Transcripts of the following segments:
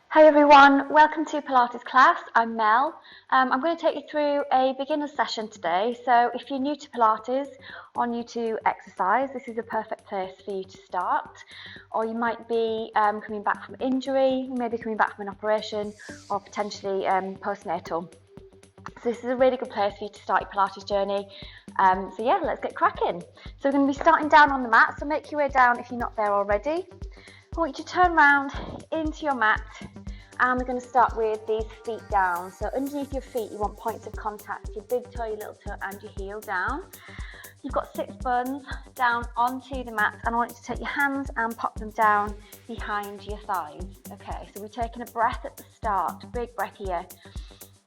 Hi everyone, welcome to Pilates class. I'm Mel. I'm going to take you through a beginner session today. So if you're new to Pilates or new to exercise, this is a perfect place for you to start. Or you might be coming back from injury, maybe coming back from an operation, or potentially postnatal. So this is a really good place for you to start your Pilates journey. So yeah, let's get cracking. So we're going to be starting down on the mat, so make your way down if you're not there already. I want you to turn around into your mat, and we're going to start with these feet down. So underneath your feet you want points of contact, your big toe, your little toe and your heel down. You've got 6 bones down onto the mat, and I want you to take your hands and pop them down behind your thighs. Okay, so we're taking a breath at the start, big breath here.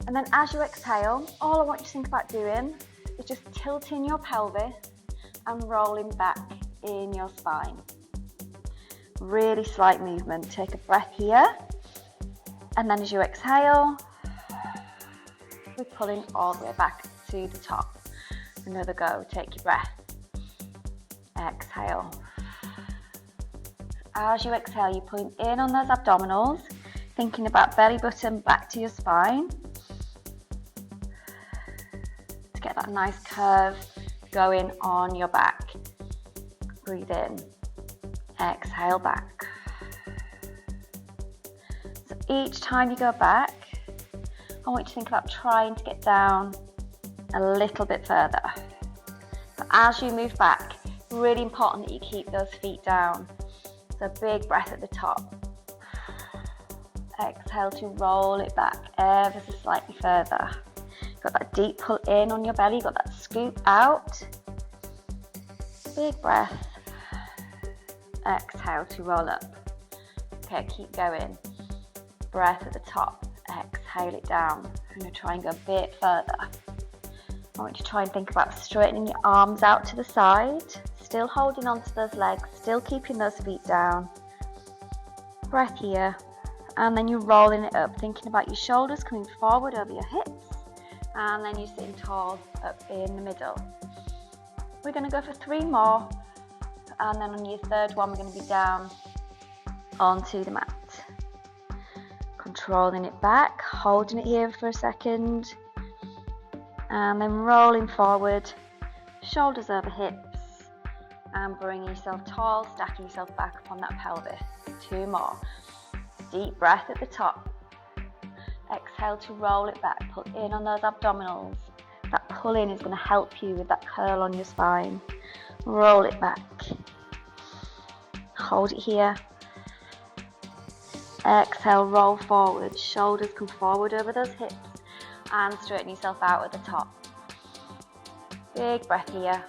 And then as you exhale, all I want you to think about doing is just tilting your pelvis and rolling back in your spine. Really slight movement. Take a breath here, and then as you exhale, we're pulling all the way back to the top. Another go. Take your breath. Exhale. As you exhale, you're pulling in on those abdominals, thinking about belly button back to your spine to get that nice curve going on your back. Breathe in. Exhale back. So each time you go back, I want you to think about trying to get down a little bit further. So as you move back, really important that you keep those feet down. So big breath at the top. Exhale to roll it back ever so slightly further. Got that deep pull in on your belly, got that scoop out. Big breath. Exhale to roll up. Okay, keep going. Breath at the top. Exhale it down. I'm going to try and go a bit further. I want you to try and think about straightening your arms out to the side, still holding onto those legs, still keeping those feet down. Breath here, and then you're rolling it up, thinking about your shoulders coming forward over your hips, and then you're sitting tall up in the middle. We're going to go for 3 more. And then on your third one, we're going to be down onto the mat. Controlling it back, holding it here for a second, and then rolling forward, shoulders over hips, and bringing yourself tall, stacking yourself back upon that pelvis. 2 more. Deep breath at the top. Exhale to roll it back, pull in on those abdominals. That pull in is going to help you with that curl on your spine. Roll it back. Hold it here. Exhale, roll forward. Shoulders come forward over those hips and straighten yourself out at the top. Big breath here.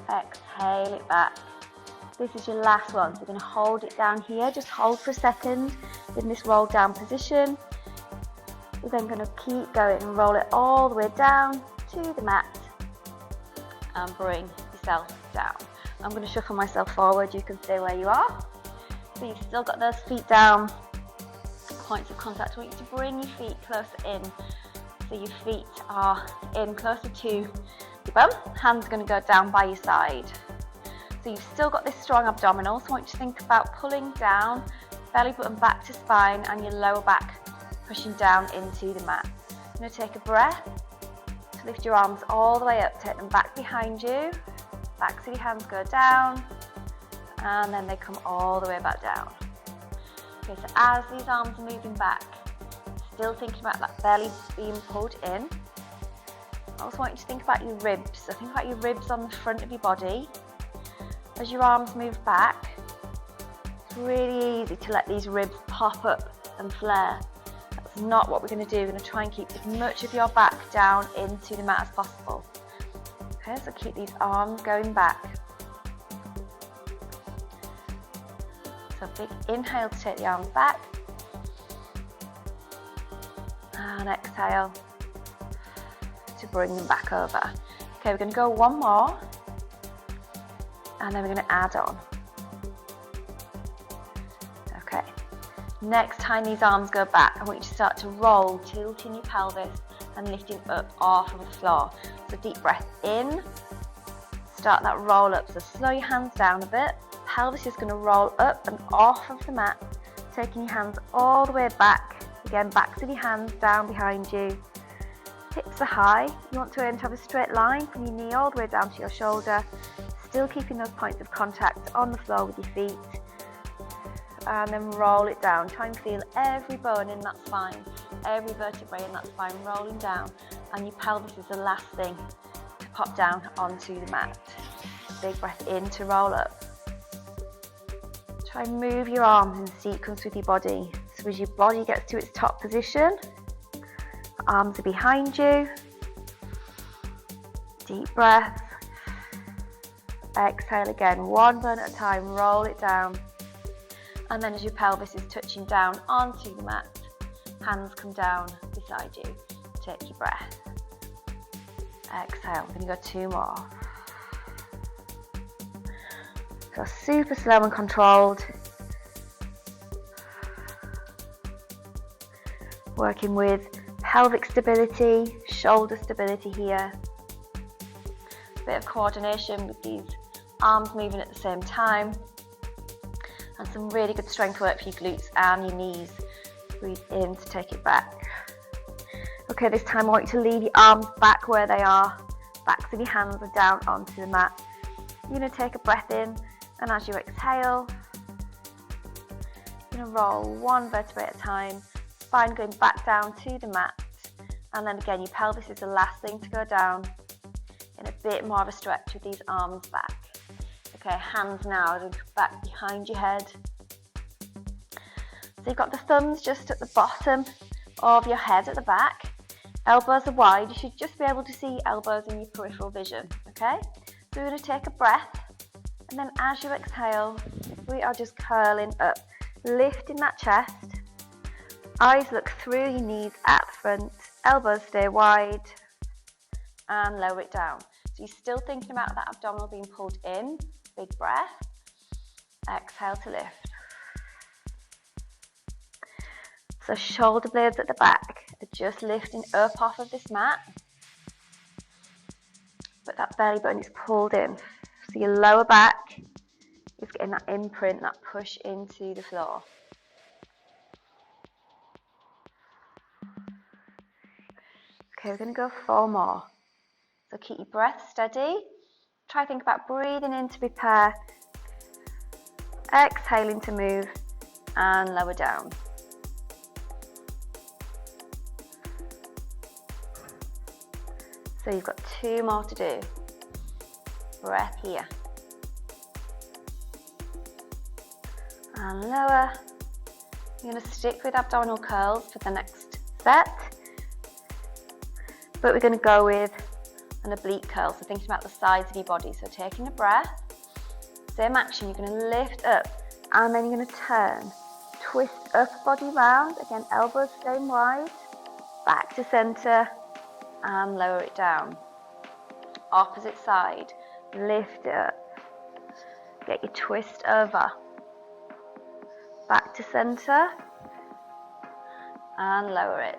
Exhale it back. This is your last one, so we're going to hold it down here. Just hold for a second in this roll down position. We're then going to keep going and roll it all the way down to the mat and bring yourself down. I'm going to shuffle myself forward, you can stay where you are. So you've still got those feet down, points of contact. I want you to bring your feet closer in. So your feet are in closer to your bum, hands are going to go down by your side. So you've still got this strong abdominal, so I want you to think about pulling down, belly button back to spine and your lower back pushing down into the mat. I'm going to take a breath, lift your arms all the way up, take them back behind you. Backs of your hands go down, and then they come all the way back down. Okay, so as these arms are moving back, still thinking about that belly being pulled in. I also want you to think about your ribs. So think about your ribs on the front of your body. As your arms move back, it's really easy to let these ribs pop up and flare. That's not what we're going to do. We're going to try and keep as much of your back down into the mat as possible. Okay, so keep these arms going back. So big inhale to take the arms back. And exhale to bring them back over. Okay, we're going to go 1 more. And then we're going to add on. Okay, next time these arms go back, I want you to start to roll, tilting your pelvis and lifting up off of the floor. So deep breath in, start that roll up. So slow your hands down a bit. Pelvis is going to roll up and off of the mat taking your hands all the way back. Again, backs of your hands down behind you. Hips are high. You want to aim to have a straight line from your knee all the way down to your shoulder. Still keeping those points of contact on the floor with your feet. And then roll it down. Try and feel every bone in that spine, every vertebrae in that spine rolling down. And your pelvis is the last thing to pop down onto the mat. Big breath in to roll up. Try and move your arms in sequence with your body. So as your body gets to its top position, arms are behind you. Deep breath. Exhale again, one burn at a time, roll it down. And then as your pelvis is touching down onto the mat, hands come down beside you. Take your breath. Exhale, we're going to go 2 more. So super slow and controlled. Working with pelvic stability, shoulder stability here. Bit of coordination with these arms moving at the same time. And some really good strength work for your glutes and your knees. Breathe in to take it back. Okay, this time I want you to leave your arms back where they are. Backs of your hands are down onto the mat. You're going to take a breath in, and as you exhale, you're going to roll 1 vertebrae at a time. Spine going back down to the mat. And then again, your pelvis is the last thing to go down. In a bit more of a stretch with these arms back. Okay, hands now back behind your head. So you've got the thumbs just at the bottom of your head at the back. Elbows are wide. You should just be able to see elbows in your peripheral vision. Okay, so we're going to take a breath, and then as you exhale, we are just curling up, lifting that chest. Eyes look through your knees at the front. Elbows stay wide, and lower it down. So you're still thinking about that abdominal being pulled in. Big breath. Exhale to lift. So shoulder blades at the back are just lifting up off of this mat. But that belly button is pulled in. So your lower back is getting that imprint, that push into the floor. Okay, we're going to go 4 more. So keep your breath steady. Try to think about breathing in to prepare. Exhaling to move and lower down. So you've got 2 more to do. Breath here. And lower. You're going to stick with abdominal curls for the next set. But we're going to go with an oblique curl, so thinking about the sides of your body. So taking a breath, same action, you're going to lift up, and then you're going to turn, twist upper body round, again elbows staying wide, back to centre, and lower it down. Opposite side, lift it up, get your twist over, back to centre, and lower it.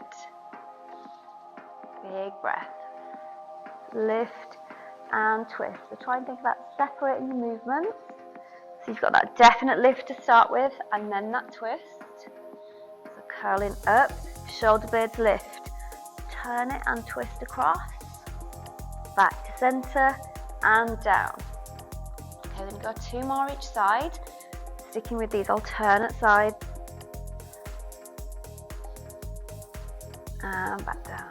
Big breath. Lift and twist. So try and think about separating the movements. So you've got that definite lift to start with, and then that twist. So curling up, shoulder blades lift. Turn it and twist across. Back to centre and down. Okay, we're going to go 2 more each side. Sticking with these alternate sides. And back down.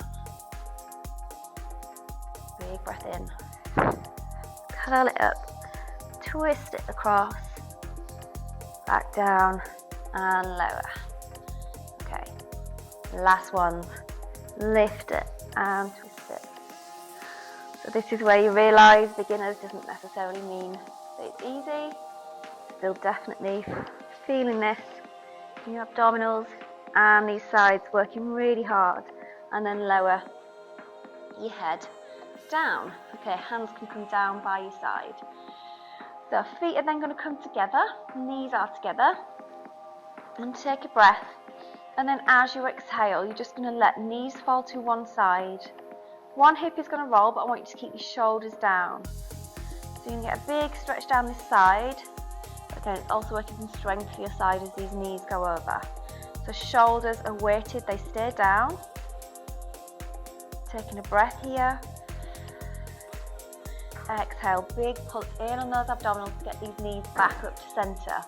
Big breath in. Curl it up. Twist it across. Back down and lower. Okay. Last one. Lift it and twist it. So this is where you realise beginners doesn't necessarily mean that it's easy. Still definitely feeling this in your abdominals and these sides, working really hard, and then lower your head down. Okay, hands can come down by your side. So feet are then going to come together, knees are together, and take a breath. And then as you exhale, you're just going to let knees fall to one side. One hip is going to roll, but I want you to keep your shoulders down. So you can get a big stretch down this side. Again, it's also working some strength for your side as these knees go over. So shoulders are weighted, they stay down. Taking a breath here. Exhale, big pull in on those abdominals to get these knees back up to center.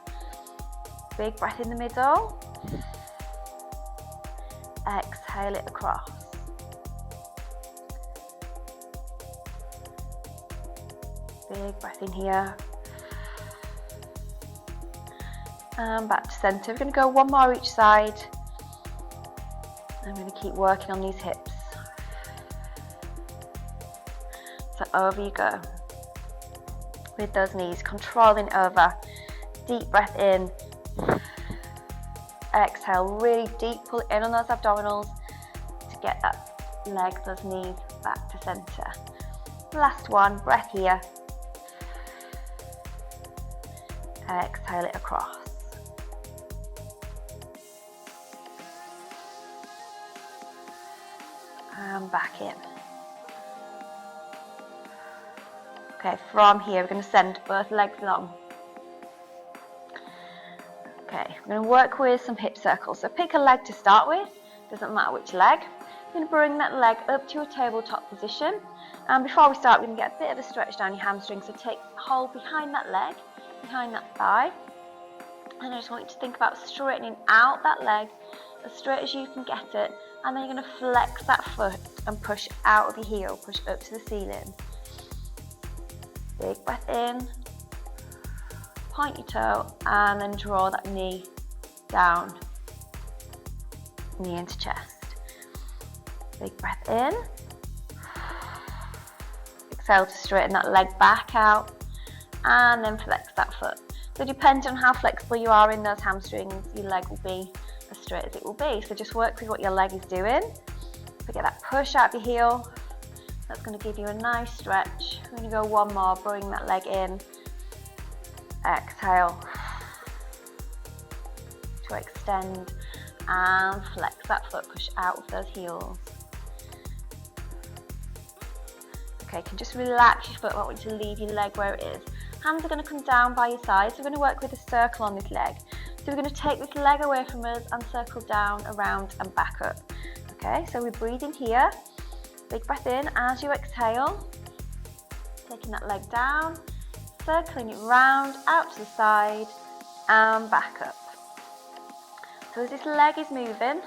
Big breath in the middle. Exhale it across. Big breath in here. And back to center. We're going to go one more each side. I'm going to keep working on these hips. So over you go. With those knees, controlling over. Deep breath in. Exhale, really deep pull in on those abdominals to get that leg, those knees back to center. Last one, breath here. Exhale it across. And back in. Okay, from here we're going to send both legs long. Okay, we're going to work with some hip circles. So pick a leg to start with, doesn't matter which leg. You're going to bring that leg up to a tabletop position. And before we start, we're going to get a bit of a stretch down your hamstring. So take hold behind that leg, behind that thigh. And I just want you to think about straightening out that leg as straight as you can get it. And then you're going to flex that foot and push out of your heel, push up to the ceiling. Big breath in. Point your toe and then draw that knee down, knee into chest. Big breath in. Exhale to straighten that leg back out and then flex that foot. So depending on how flexible you are in those hamstrings, your leg will be as straight as it will be. So just work with what your leg is doing. So get that push out of your heel. That's going to give you a nice stretch. We're going to go one more, bring that leg in. Exhale to extend and flex that foot, push out with those heels. Okay, you can just relax your foot. I want you to leave your leg where it is. Hands are going to come down by your sides. So we're going to work with a circle on this leg. So we're going to take this leg away from us and circle down, around and back up. Okay, so we're breathing here. Big breath in as you exhale. Taking that leg down. Circling it round, out to the side and back up. So as this leg is moving,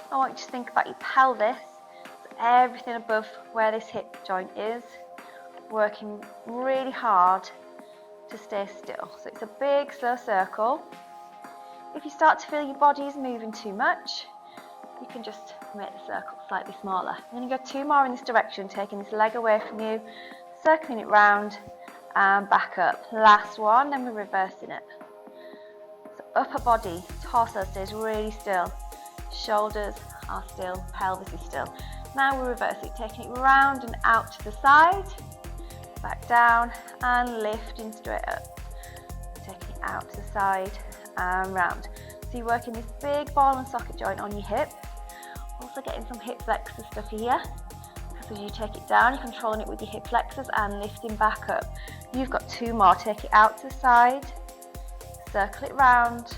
I want you to think about your pelvis, so everything above where this hip joint is, working really hard to stay still. So it's a big slow circle. If you start to feel your body is moving too much, you can just make the circle slightly smaller. I'm going to go two more in this direction, taking this leg away from you, circling it round and back up. Last one, then we're reversing it. So upper body, torso stays really still. Shoulders are still, pelvis is still. Now we reverse it, taking it round and out to the side, back down and lifting straight up. Taking it out to the side and round. So you're working this big ball and socket joint on your hip. Also getting some hip flexor stuff here. As you take it down, you're controlling it with your hip flexors and lifting back up. You've got two more. Take it out to the side, circle it round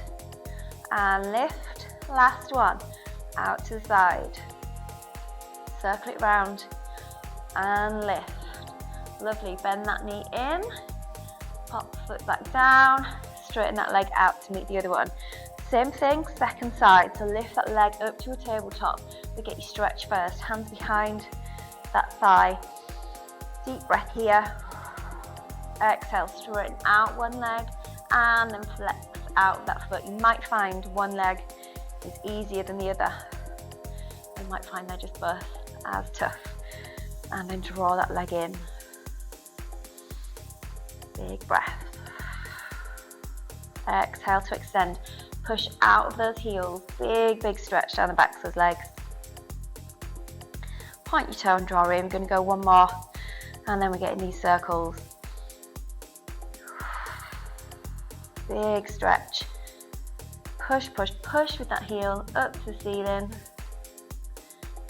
and lift. Last one, out to the side, circle it round and lift. Lovely, bend that knee in, pop the foot back down, straighten that leg out to meet the other one. Same thing, second side, so lift that leg up to a tabletop, but get your stretch first, hands behind that thigh. Deep breath here. Exhale, straighten out one leg and then flex out that foot. You might find one leg is easier than the other. You might find they're just both as tough. And then draw that leg in. Big breath. Exhale to extend. Push out of those heels. Big, big stretch down the backs of those legs. Point your toe and draw in. We're going to go one more and then we're getting these circles. Big stretch. Push, push, push with that heel up to the ceiling.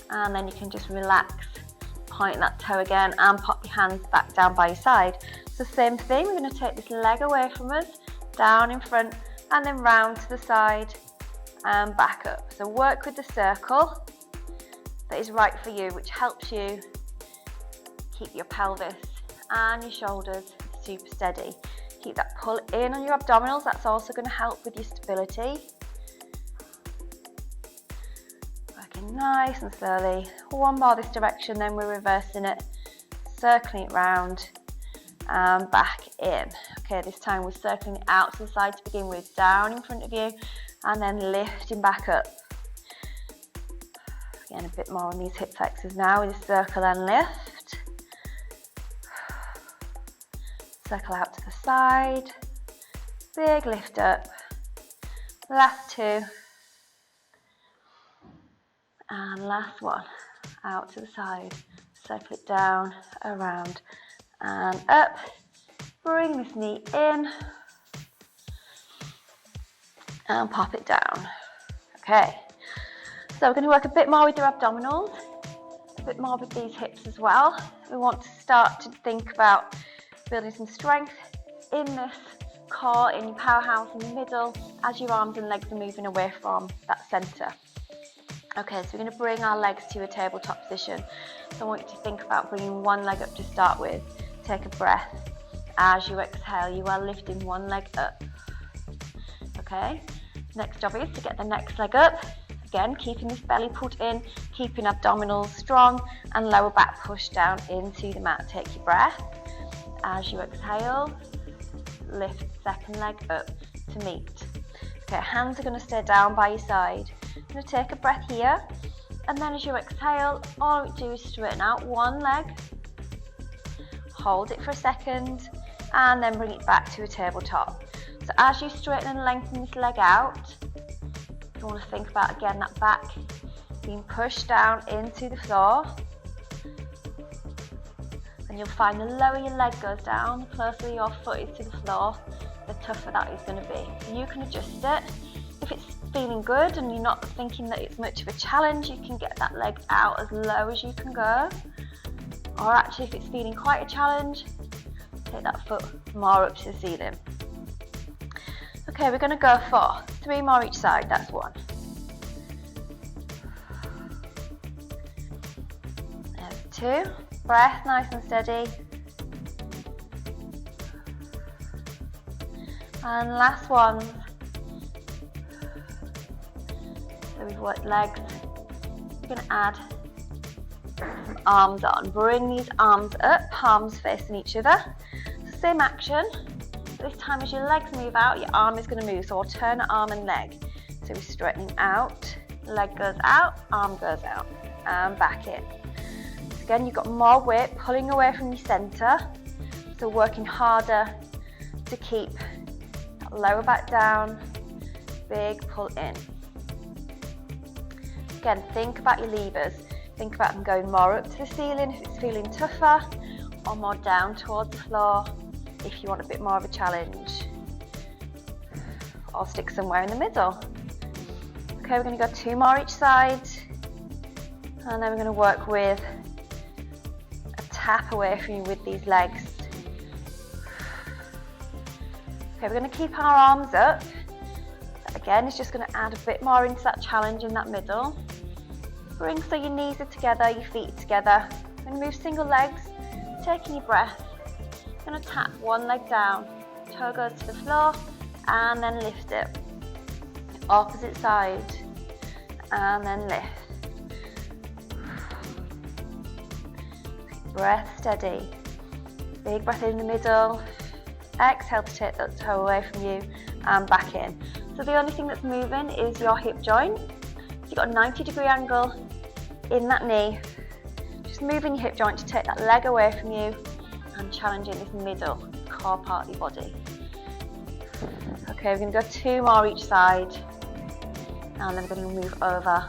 And then you can just relax. Point that toe again and pop your hands back down by your side. So same thing, we're going to take this leg away from us, down in front, and then round to the side and back up. So work with the circle that is right for you, which helps you keep your pelvis and your shoulders super steady. Keep that pull in on your abdominals, that's also going to help with your stability. Working nice and slowly. One more this direction, then we're reversing it, circling it round and back in. Okay, this time we're circling it out to the side to begin with, down in front of you, and then lifting back up. Again, a bit more on these hip flexors now with a circle and lift. Circle out to the side, big lift up, last two, and last one, out to the side, circle it down, around, and up. Bring this knee in, and pop it down. Okay, so we're going to work a bit more with your abdominals, a bit more with these hips as well. We want to start to think about building some strength in this core, in your powerhouse in the middle, as your arms and legs are moving away from that centre. Okay, so we're going to bring our legs to a tabletop position. So I want you to think about bringing one leg up to start with. Take a breath. As you exhale, you are lifting one leg up. Okay, next job is to get the next leg up. Again, keeping this belly pulled in, keeping abdominals strong, and lower back pushed down into the mat. Take your breath. As you exhale, lift second leg up to meet. Okay, hands are going to stay down by your side. You're going to take a breath here, and then as you exhale, all we do is straighten out one leg, hold it for a second, and then bring it back to a tabletop. So as you straighten and lengthen this leg out, you want to think about, again, that back being pushed down into the floor. And you'll find the lower your leg goes down, the closer your foot is to the floor, the tougher that is going to be. So you can adjust it. If it's feeling good and you're not thinking that it's much of a challenge, you can get that leg out as low as you can go. Or actually, if it's feeling quite a challenge, take that foot more up to the ceiling. Okay, we're going to go for 3 more each side, that's 1. There's 2. Breath nice and steady. And last one. So we've worked legs. We're going to add some arms on. Bring these arms up, palms facing each other. Same action. This time as your legs move out, your arm is going to move. So I'll turn arm and leg. So we're straightening out, leg goes out, arm goes out, and back in. So again, you've got more weight pulling away from your centre. So working harder to keep that lower back down, big pull in. Again, think about your levers. Think about them going more up to the ceiling if it's feeling tougher, or more down towards the floor if you want a bit more of a challenge, or stick somewhere in the middle. Okay, we're going to go 2 more each side, and then we're going to work with a tap away from you with these legs. Okay, we're going to keep our arms up. Again, it's just going to add a bit more into that challenge in that middle. Bring so your knees are together, your feet are together. Then move single legs, taking your breath. Going to tap one leg down, toe goes to the floor, and then lift it. Opposite side, and then lift. Breath steady. Big breath in the middle. Exhale to take that toe away from you and back in. So the only thing that's moving is your hip joint. So you've got a 90-degree angle in that knee. Just moving your hip joint to take that leg away from you and challenging this middle core part of your body. Okay, we're going to go 2 more each side, and then we're going to move over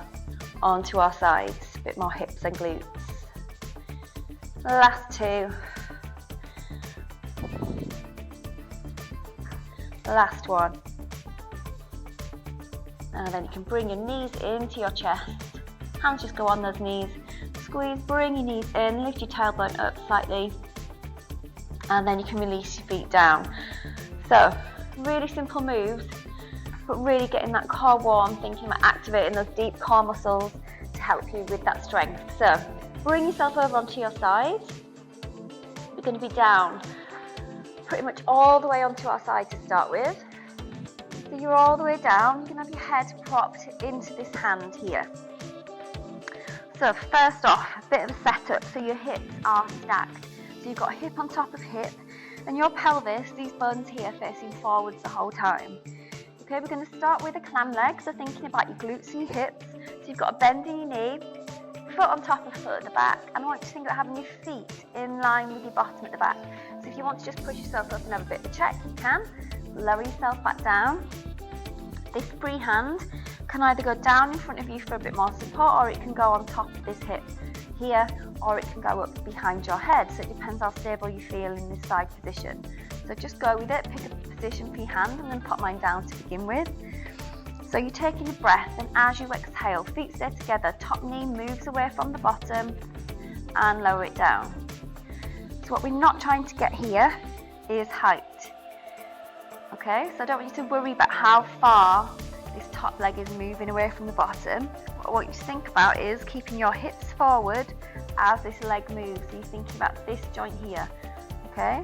onto our sides, a bit more hips and glutes. Last 2. Last one. And then you can bring your knees into your chest. Hands just go on those knees. Squeeze, bring your knees in, lift your tailbone up slightly. And then you can release your feet down. So, Really simple moves, but really getting that core warm, thinking about activating those deep core muscles to help you with that strength. So bring yourself over onto your side. You're going to be down pretty much all the way onto our side to start with. So you're all the way down, you can have your head propped into this hand here. So first off, a bit of a setup, so your hips are stacked. So you've got hip on top of hip, and your pelvis, these bones here, facing forwards the whole time. Okay, we're going to start with a clam leg, so thinking about your glutes and your hips. So you've got a bend in your knee, foot on top of foot at the back, and I want you to think about having your feet in line with your bottom at the back. So if you want to just push yourself up and have a bit of a check, you can. Lower yourself back down. This free hand can either go down in front of you for a bit more support, or it can go on top of this hip here, or it can go up behind your head. So it depends how stable you feel in this side position. So just go with it, pick a position for your hand. I'm going to pop mine down to begin with. So you're taking a breath, and as you exhale, feet stay together, top knee moves away from the bottom and lower it down. So what we're not trying to get here is height. Okay, so I don't want you to worry about how far this top leg is moving away from the bottom. What I want you to think about is keeping your hips forward as this leg moves. So you're thinking about this joint here, okay?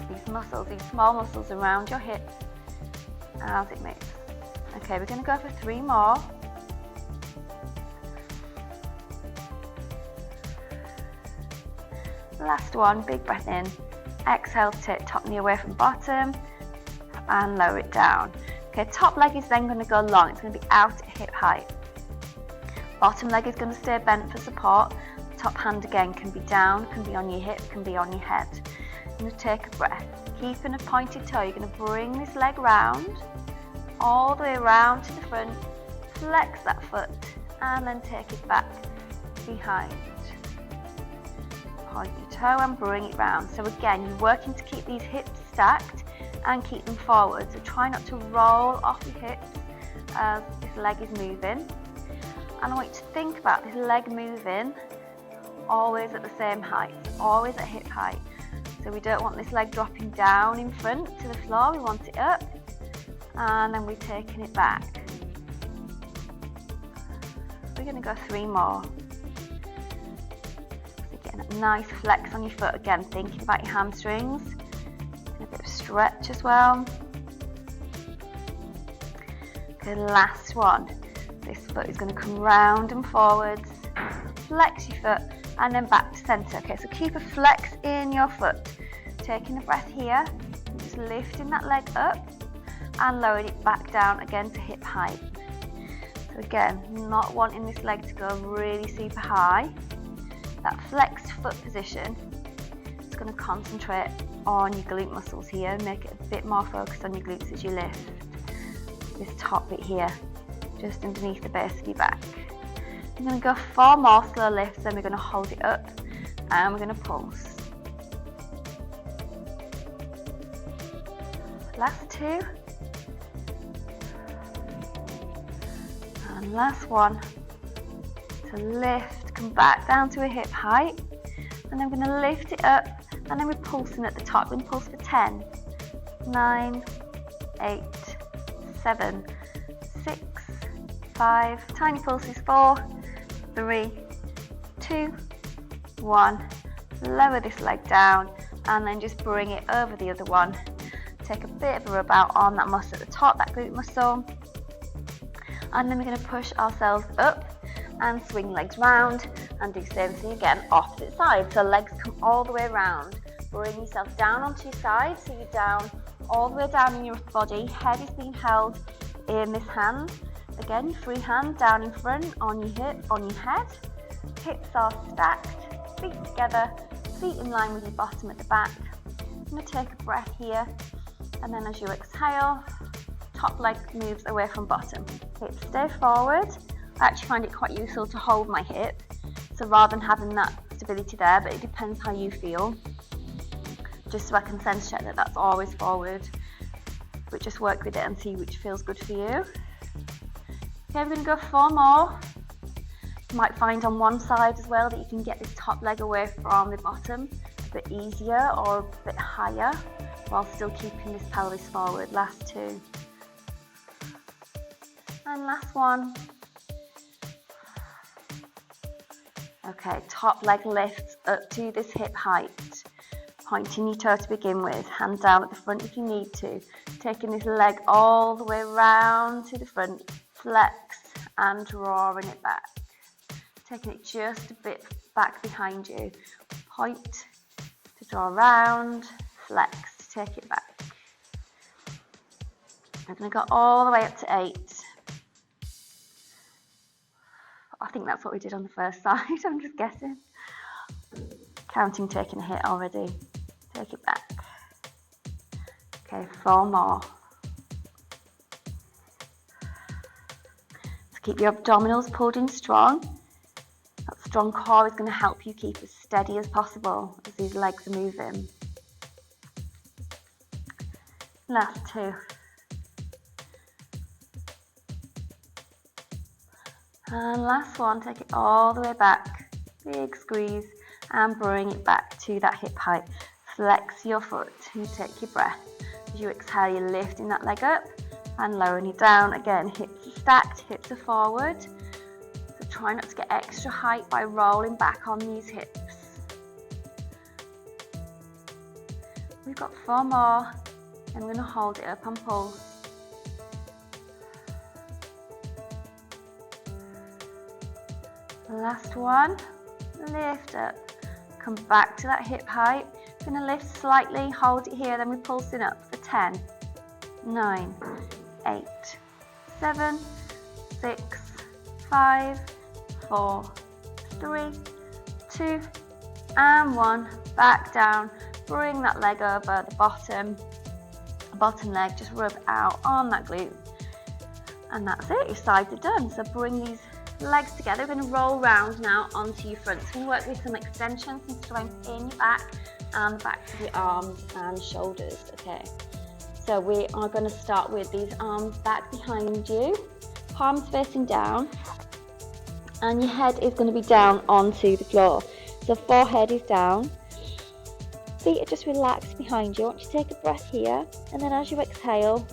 These muscles, these small muscles around your hips as it moves. Okay, we're going to go for 3 more. Last one, big breath in. Exhale to take top knee away from bottom and lower it down. Okay, top leg is then going to go long. It's going to be out at hip height. Bottom leg is going to stay bent for support. Top hand again can be down, can be on your hip, can be on your head. You're going to take a breath. Keeping a pointed toe, you're going to bring this leg round, all the way around to the front, flex that foot, and then take it back behind. Point your toe and bring it round. So again, you're working to keep these hips stacked and keep them forward. So try not to roll off your hips as this leg is moving. And I want you to think about this leg moving always at the same height, always at hip height. So we don't want this leg dropping down in front to the floor, we want it up, and then we're taking it back. We're going to go 3 more. A nice flex on your foot again, thinking about your hamstrings, and a bit of stretch as well. Okay, last one. This foot is going to come round and forwards, flex your foot, and then back to centre. Okay, so keep a flex in your foot, taking a breath here, and just lifting that leg up and lowering it back down again to hip height. So again, not wanting this leg to go really super high. That flexed foot position is going to concentrate on your glute muscles here, make it a bit more focused on your glutes as you lift this top bit here, just underneath the base of your back. I'm going to go 4 more slow lifts, then we're going to hold it up and we're going to pulse. Last 2. And last one. To lift, come back down to a hip height, and then we're going to lift it up, and then we're pulsing at the top. We're going to pulse for 10, 9, 8, 7, 6, 5, tiny pulses, 4, 3, 2, 1. Lower this leg down, and then just bring it over the other one. Take a bit of a rub out on that muscle at the top, that glute muscle, and then we're going to push ourselves up and swing legs round and do the same thing again, opposite side. So legs come all the way around. Bring yourself down onto your side, so you're down, all the way down in your body. Head is being held in this hand. Again, your free hand down in front, on your hip, on your head. Hips are stacked, feet together, feet in line with your bottom at the back. I'm going to take a breath here, and then as you exhale, top leg moves away from bottom. Hips stay forward. I actually find it quite useful to hold my hip, so rather than having that stability there, but it depends how you feel, just so I can sense check that that's always forward, but just work with it and see which feels good for you. Okay, we're going to go 4 more. You might find on one side as well that you can get this top leg away from the bottom a bit easier or a bit higher. while still keeping this pelvis forward. Last 2. And last 1. Okay, top leg lifts up to this hip height. Pointing your toe to begin with, hand down at the front if you need to. Taking this leg all the way round to the front, flex and drawing it back. Taking it just a bit back behind you. Point to draw round, flex to take it back. I'm going to go all the way up to 8. I think that's what we did on the first side, I'm just guessing. Counting, taking a hit already. Take it back. Okay, 4 more. So keep your abdominals pulled in strong. That strong core is going to help you keep as steady as possible as these legs are moving. Last 2. And last 1, take it all the way back. Big squeeze and bring it back to that hip height. Flex your foot, you take your breath. As you exhale, you're lifting that leg up and lowering it down. Again, hips are stacked, hips are forward. So try not to get extra height by rolling back on these hips. We've got 4 more, and we're going to hold it up and pulse. Last 1, lift up, come back to that hip height. Going to lift slightly, hold it here, then we're pulsing up for 10, 9, 8, 7, 6, 5, 4, 3, 2, and 1. Back down, bring that leg over the bottom leg, just rub out on that glute. And that's it, your sides are done. So bring these legs together. We're going to roll round now onto your front. So we're going to work with some extension, some strength in your back and back to the arms and shoulders. Okay, so we are going to start with these arms back behind you, palms facing down, and your head is going to be down onto the floor. So forehead is down, feet are just relaxed behind you. I want you to take a breath here, and then as you exhale,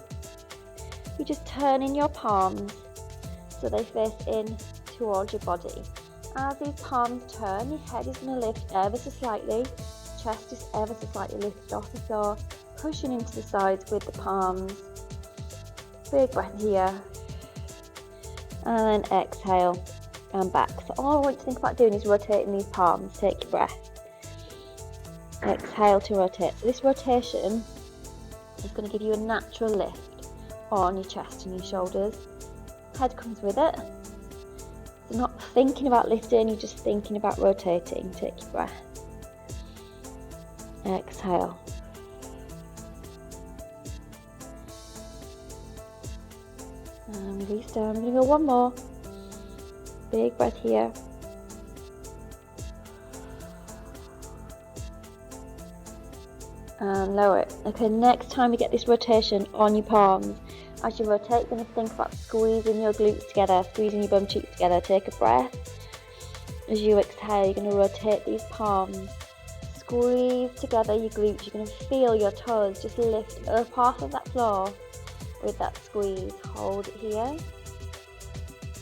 you just turn in your palms so they face in towards your body. As these palms turn, your head is going to lift ever so slightly, chest is ever so slightly lifted off the floor, pushing into the sides with the palms. Big breath here, and then exhale and back. So all I want you to think about doing is rotating these palms. Take your breath, exhale to rotate. So this rotation is going to give you a natural lift on your chest and your shoulders. Head comes with it. So not thinking about lifting, you're just thinking about rotating. Take your breath. Exhale. And release down. I'm going to go 1 more. Big breath here. And lower it. Okay, next time you get this rotation on your palms, as you rotate, you're going to think about squeezing your glutes together, squeezing your bum cheeks together. Take a breath. As you exhale, you're going to rotate these palms. Squeeze together your glutes. You're going to feel your toes just lift up off of that floor with that squeeze. Hold it here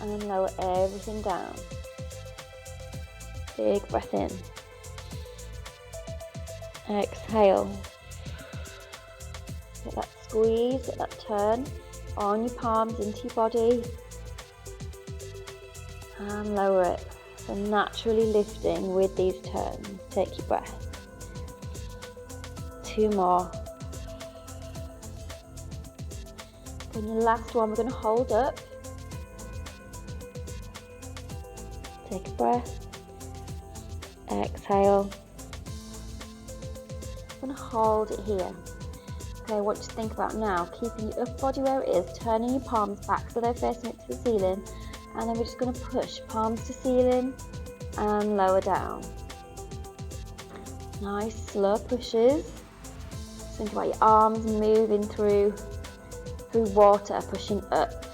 and lower everything down. Big breath in. Exhale. Get that squeeze, get that turn on your palms into your body and lower it. So naturally lifting with these turns. Take your breath. 2 more. Then your last one, we're going to hold up. Take a breath. Exhale. I'm going to hold it here. Okay, what you think about now, keeping your upper body where it is, turning your palms back so they're facing it to the ceiling, and then we're just going to push palms to ceiling and lower down. Nice slow pushes. Think about your arms moving through water, pushing up.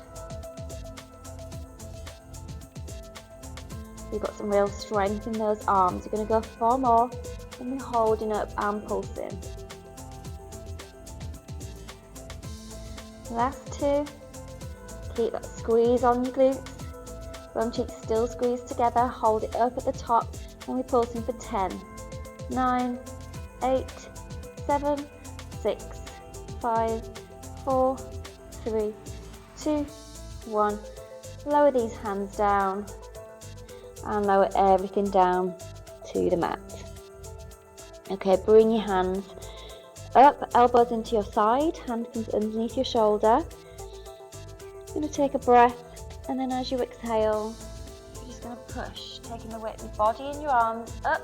You've got some real strength in those arms. You're going to go 4 more, and we're holding up and pulsing. Last 2. Keep that squeeze on your glutes. Front cheeks still squeezed together. Hold it up at the top and we're pulsing for 10, 9, 8, 7, 6, 5, 4, 3, 2, 1. Lower these hands down and lower everything down to the mat. Okay, bring your hands up, elbows into your side, hand comes underneath your shoulder. You're going to take a breath, and then as you exhale, you're just going to push, taking the weight of your body and your arms up,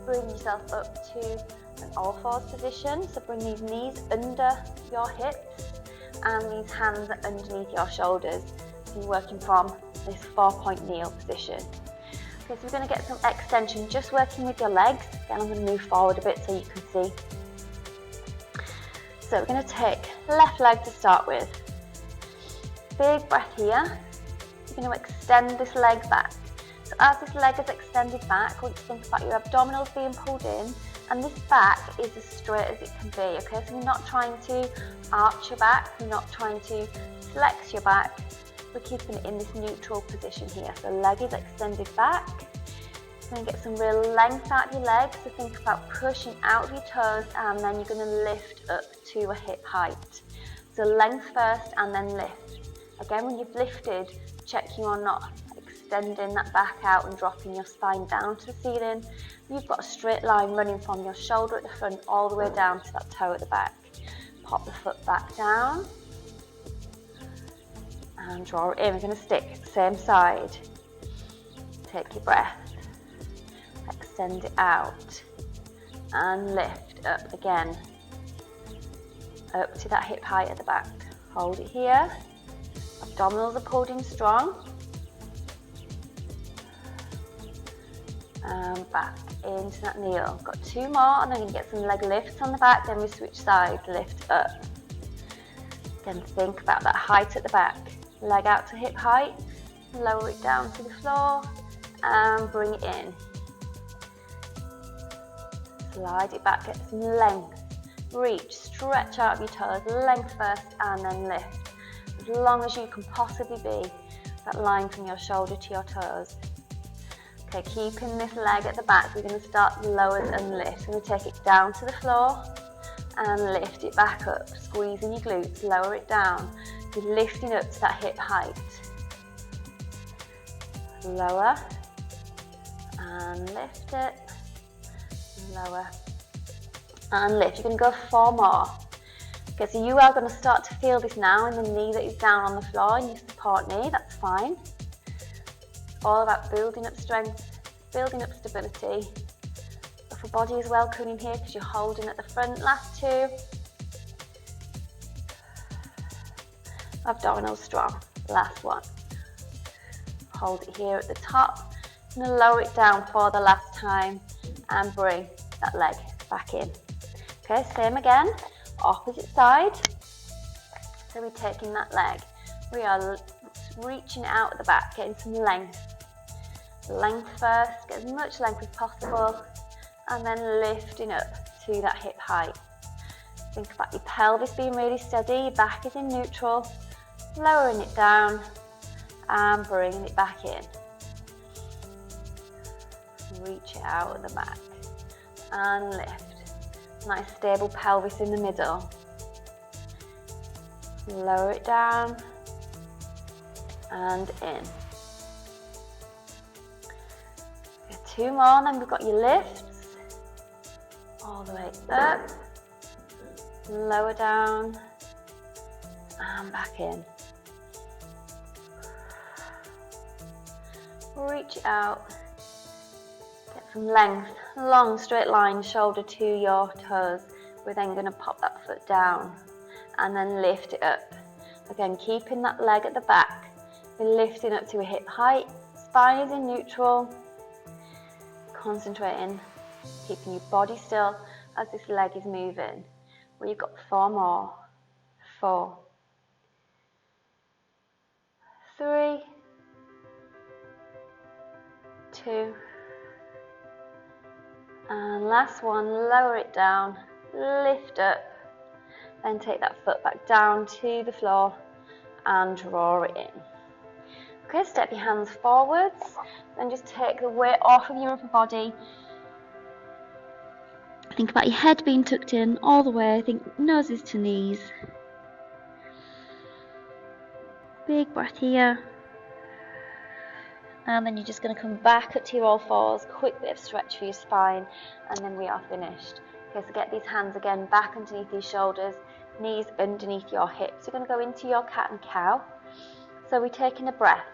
bring yourself up to an all-fours position. So bring these knees under your hips and these hands underneath your shoulders. So you're working from this 4-point kneel position. Okay, so we're going to get some extension, just working with your legs. Again, I'm going to move forward a bit so you can see. So we're going to take left leg to start with. Big breath here. You're going to extend this leg back. So as this leg is extended back, I want you to think about your abdominals being pulled in, and this back is as straight as it can be. Okay, so we're not trying to arch your back, we're not trying to flex your back, we're keeping it in this neutral position here. So leg is extended back. You're going to get some real length out of your legs, so think about pushing out of your toes, and then you're going to lift up to a hip height. So length first and then lift. Again, when you've lifted, check you are not extending that back out and dropping your spine down to the ceiling. You've got a straight line running from your shoulder at the front all the way down to that toe at the back. Pop the foot back down and draw it in. We're going to stick same side. Take your breath, extend it out and lift up again, up to that hip height at the back. Hold it here. Abdominals are pulled in strong. And back into that kneel. Got 2 more, and then you get some leg lifts on the back, then we switch sides, lift up. Again, think about that height at the back. Leg out to hip height, lower it down to the floor, and bring it in. Slide it back, get some length. Reach, stretch out of your toes, length first, and then lift. As long as you can possibly be, that line from your shoulder to your toes. Okay, keeping this leg at the back, we're going to start the lowers and lifts. We're going to take it down to the floor and lift it back up, squeezing your glutes, lower it down. You're lifting up to that hip height. Lower and lift it, lower and lift. You're going to go 4 more. Okay, so you are going to start to feel this now in the knee that is down on the floor, in your support knee, that's fine. It's all about building up strength, building up stability. Upper body is well coming here because you're holding at the front. Last 2. Abdominals strong. Last 1. Hold it here at the top. I'm going to lower it down for the last time and bring that leg back in. Okay, same again. Opposite side. So we're taking that leg, we are reaching out at the back, getting some length. Length first, get as much length as possible, and then lifting up to that hip height. Think about your pelvis being really steady, your back is in neutral, lowering it down and bringing it back in. Reach it out at the back and lift. Nice stable pelvis in the middle. Lower it down and in. Get 2 more, and then we've got your lifts. All the way up, lower down and back in. Reach it out. Get some length, long straight line, shoulder to your toes. We're then going to pop that foot down and then lift it up. Again, keeping that leg at the back. We're lifting up to a hip height. Spine is in neutral. Concentrating, keeping your body still as this leg is moving. We've got 4 more. 4, 3, 2, and last one. Lower it down, lift up, Then take that foot back down to the floor and draw it in. Okay, step your hands forwards, then just take the weight off of your upper body. Think about your head being tucked in all the way, think noses to knees. Big breath here. And then you're just going to come back up to your all fours, quick bit of stretch for your spine, and then we are finished. Okay, so get these hands again back underneath your shoulders, knees underneath your hips. You're going to go into your cat and cow. So we're taking a breath.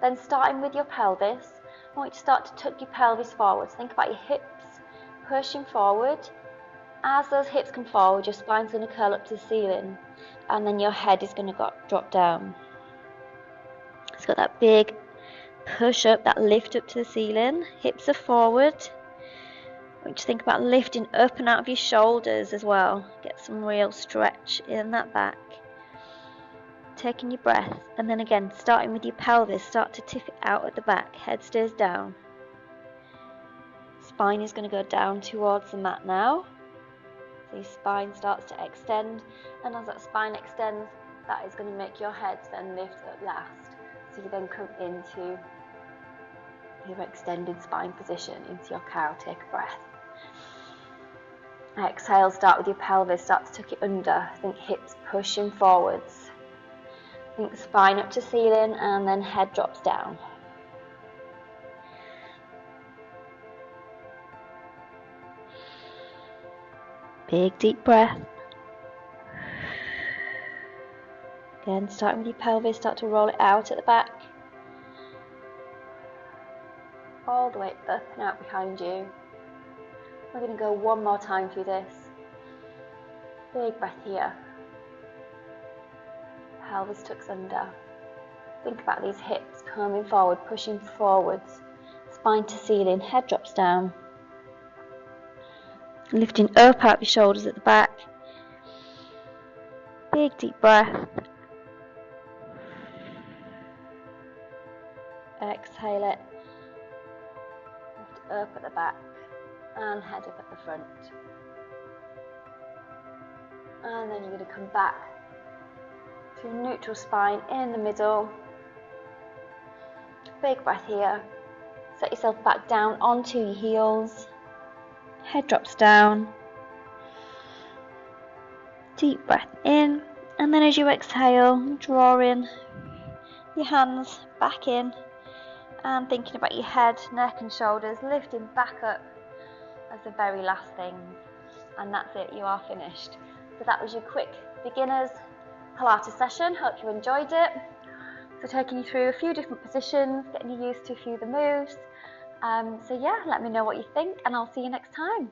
Then starting with your pelvis, I want you to start to tuck your pelvis forward. So think about your hips pushing forward. As those hips come forward, your spine's going to curl up to the ceiling, and then your head is going to drop down. It's got that big push up, that lift up to the ceiling. Hips are forward. I want you to think about lifting up and out of your shoulders as well. Get some real stretch in that back. Taking your breath, and then again, starting with your pelvis, start to tip it out at the back. Head stays down. Spine is going to go down towards the mat now. So your spine starts to extend, and as that spine extends, that is going to make your head then lift at last. So you then come into your extended spine position, into your cow. Take a breath. Exhale, start with your pelvis, start to tuck it under. Think hips pushing forwards. Think spine up to ceiling, and then head drops down. Big deep breath. Again, starting with your pelvis, start to roll it out at the back. All the way up and out behind you. We're going to go one more time through this. Big breath here. Pelvis tucks under. Think about these hips coming forward, pushing forwards. Spine to ceiling, head drops down. Lifting up out your shoulders at the back. Big deep breath. Exhale it. Lift up at the back and head up at the front. And then you're going to come back to neutral spine in the middle. Big breath here. Set yourself back down onto your heels. Head drops down. Deep breath in, and then as you exhale, draw in your hands back in, and thinking about your head, neck and shoulders, lifting back up as the very last thing. And that's it, you are finished. So that was your quick beginners Pilates session. Hope you enjoyed it. So taking you through a few different positions, getting you used to a few of the moves. So yeah, let me know what you think, and I'll see you next time.